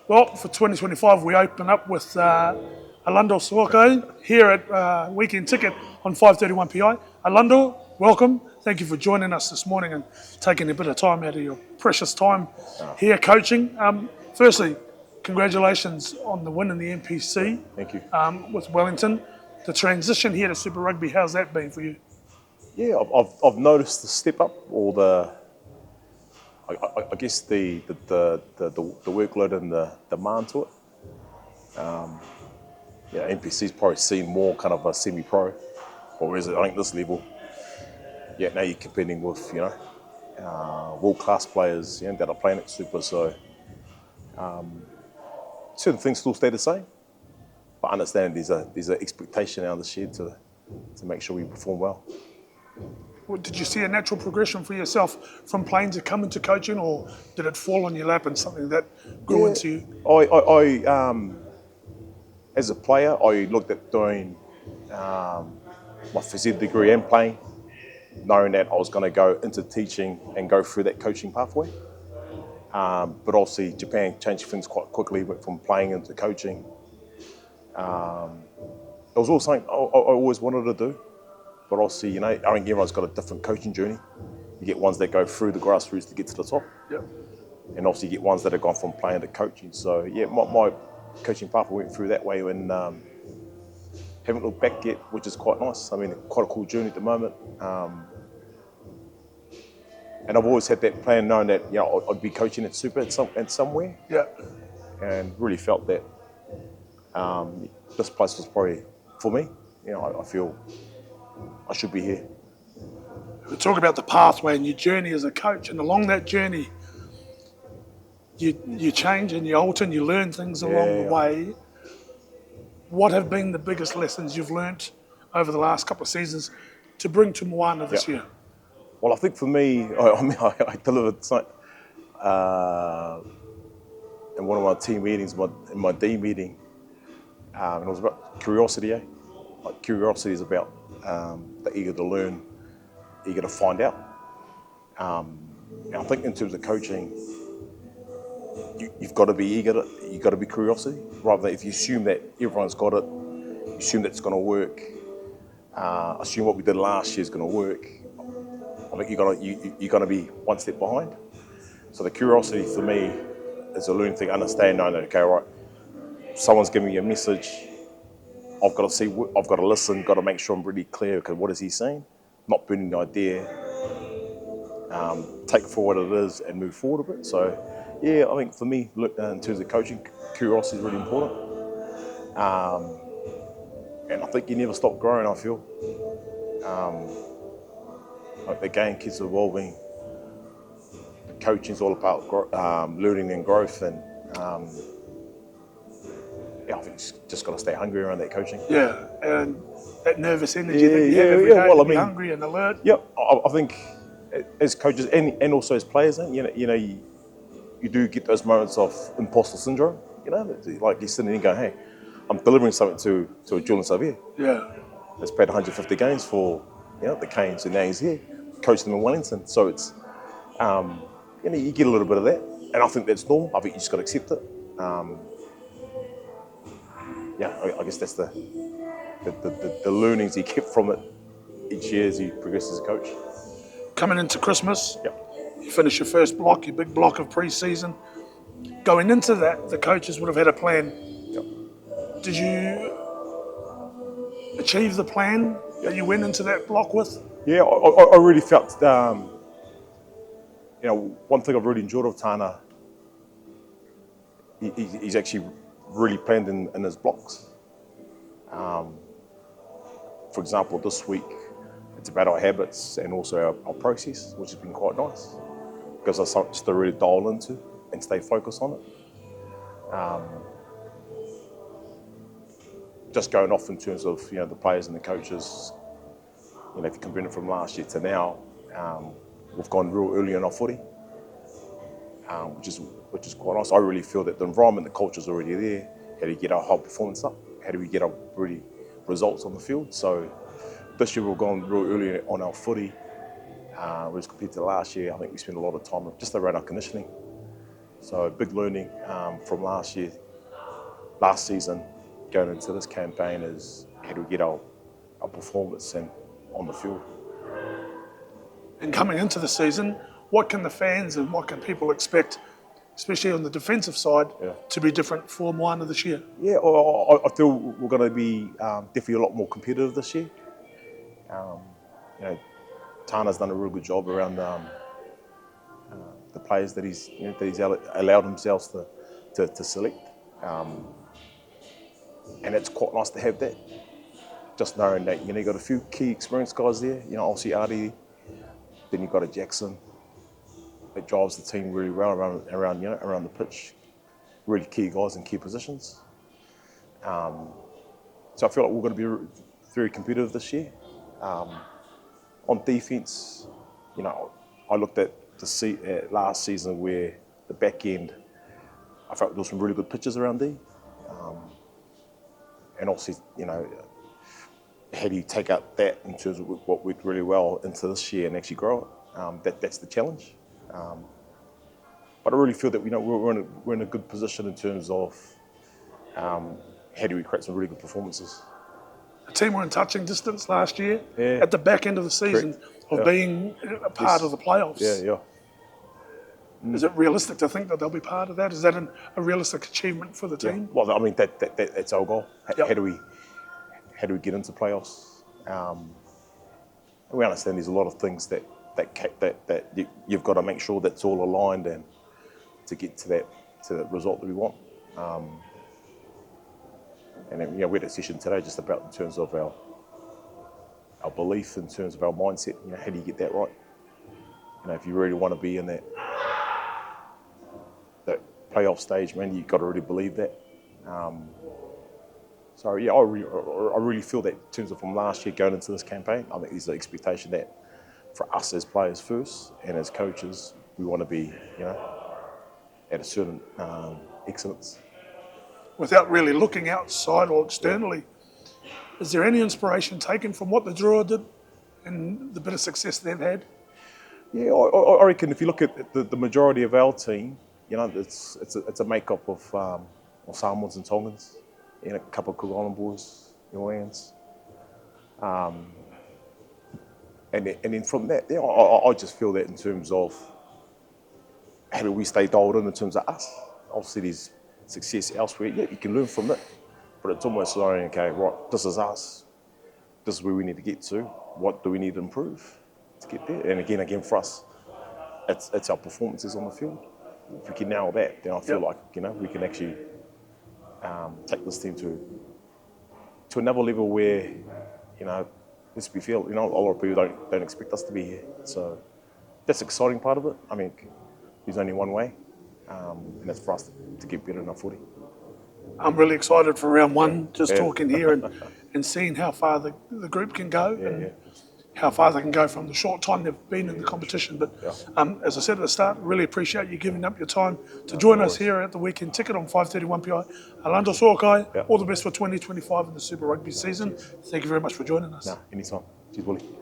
Well, for 2025, we open up with Alando Soakai here at Weekend Ticket on 5:31 PI. Alando, welcome. Thank you for joining us this morning and taking a bit of time out of your precious time here coaching. Firstly, congratulations on the win in the NPC. Thank you. With Wellington. The transition here to Super Rugby, how's that been for you? Yeah, I've noticed the step up, or I guess the workload and the demand to it. NPC's probably seen more kind of a semi-pro, whereas I think this level, now you're competing with world-class players that are playing at Super. So certain things still stay the same, but understand there's an expectation out of the shed to make sure we perform well. Did you see a natural progression for yourself from playing to come into coaching, or did it fall on your lap and something that grew into you? I as a player, I looked at doing my physics degree and playing, knowing that I was going to go into teaching and go through that coaching pathway. But obviously, Japan changed things quite quickly, went from playing into coaching. It was also something I always wanted to do. But obviously, I think everyone's got a different coaching journey. You get ones that go through the grassroots to get to the top. Yep. And obviously you get ones that have gone from playing to coaching. So my coaching pathway went through that way, and haven't looked back yet, which is quite nice. I mean, quite a cool journey at the moment. And I've always had that plan, knowing that I'd be coaching at Super at somewhere. Yeah. And really felt that this place was probably for me. I feel I should be here. We talk about the pathway and your journey as a coach, and along that journey, you change and you alter and you learn things along the way. What have been the biggest lessons you've learnt over the last couple of seasons to bring to Moana this year? Well, I think for me, I delivered something in one of my team meetings, in my D meeting, and it was about curiosity. Like, curiosity is about the eager to learn, eager to find out. And I think in terms of coaching, you've got to be eager, you've got to be curiosity, rather than if you assume that everyone's got it, you assume that it's going to work, assume what we did last year is going to work. I think you're going to be one step behind. So the curiosity for me is a learning thing. Understand, knowing that, okay, right, someone's giving me a message, I've got to see, I've got to listen, got to make sure I'm really clear, okay, what is he saying? Not burning the idea, take it for what it is and move forward a bit. So I think for me, in terms of coaching, curiosity is really important. And I think you never stop growing, I feel. Like the game keeps evolving. The coaching is all about learning and growth, and I think you just got to stay hungry around that coaching. Yeah, and that nervous energy that you have every day, well, to be hungry and alert. Yep, I think as coaches and also as players, you do get those moments of imposter syndrome. Like you're sitting there and going, hey, I'm delivering something to a Julian Savia. Yeah. That's played 150 games for the Canes, and now he's here, coached them in Wellington. So it's you get a little bit of that, and I think that's normal. I think you just got to accept it. I guess that's the learnings you keep from it each year as you progress as a coach. Coming into Christmas, you finish your first block, your big block of pre-season. Going into that, the coaches would have had a plan. Yep. Did you achieve the plan that you went into that block with? Yeah, I really felt, one thing I've really enjoyed of Tana, he's actually really planned in his blocks. For example, this week, it's about our habits and also our process, which has been quite nice, because that's something just to really dial into and stay focused on it. Just going off in terms of the players and the coaches, if you compare it from last year to now, we've gone real early in our footy, which is quite nice. I really feel that the environment, the culture's already there. How do you get our whole performance up? How do we get our really results on the field? So this year we've gone real early on our footy, whereas compared to last year, I think we spent a lot of time just around our conditioning. So big learning from last season, going into this campaign is how do we get our performance and on the field. And coming into the season, what can the fans and what can people expect, especially on the defensive side, to be different for Moana this year? Yeah, I feel we're going to be definitely a lot more competitive this year. You know, Tana's done a real good job around the players that he's allowed himself to select, and it's quite nice to have that. Just knowing that you've got a few key experienced guys there. Obviously Artie, then you've got a Jackson that drives the team really well around the pitch. Really key guys in key positions. So I feel like we're going to be very competitive this year. On defence, I looked at last season where the back end, I felt there was some really good pitches around D. And obviously, how do you take out that in terms of what worked really well into this year and actually grow it? That's the challenge. But I really feel that we're in a good position in terms of how do we create some really good performances. The team were in touching distance last year at the back end of the season of being a part of the playoffs. Yeah. Is it realistic to think that they'll be part of that? Is that a realistic achievement for the team? Well, I mean that's our goal. How do we get into playoffs? And we understand there's a lot of things that you've got to make sure that's all aligned and to get to that result that we want. And then, we had a session today just about in terms of our belief, in terms of our mindset. How do you get that right? If you really want to be in that playoff stage, man, you've got to really believe that. So yeah, I really feel that in terms of from last year going into this campaign, I think there's an expectation that for us as players first and as coaches, we want to be, at a certain excellence. Without really looking outside or externally, is there any inspiration taken from what the Drua did and the bit of success they've had? Yeah, I reckon if you look at the majority of our team, it's a makeup of Samoans and Tongans, a couple of Cook Island boys, Iowans. And then from that, I just feel that in terms of how do we stay dialed in terms of us. Obviously, there's success elsewhere. Yeah, you can learn from it, but it's almost like, okay, right, this is us. This is where we need to get to. What do we need to improve to get there? And again for us, it's our performances on the field. If we can nail that, then I feel like we can actually take this team to another level where let's be fair, a lot of people don't expect us to be here. So that's the exciting part of it. I mean, there's only one way, and that's for us to get better in our footy. I'm really excited for round one, just talking here and seeing how far the group can go and how far they can go from the short time they've been in the competition. But as I said at the start, really appreciate you giving up your time to join us here at the Weekend Ticket on 5:31 PI. Alando Soakai, all the best for 2025 in the Super Rugby season. Thank you very much for joining us. Anytime. Cheers, Willie.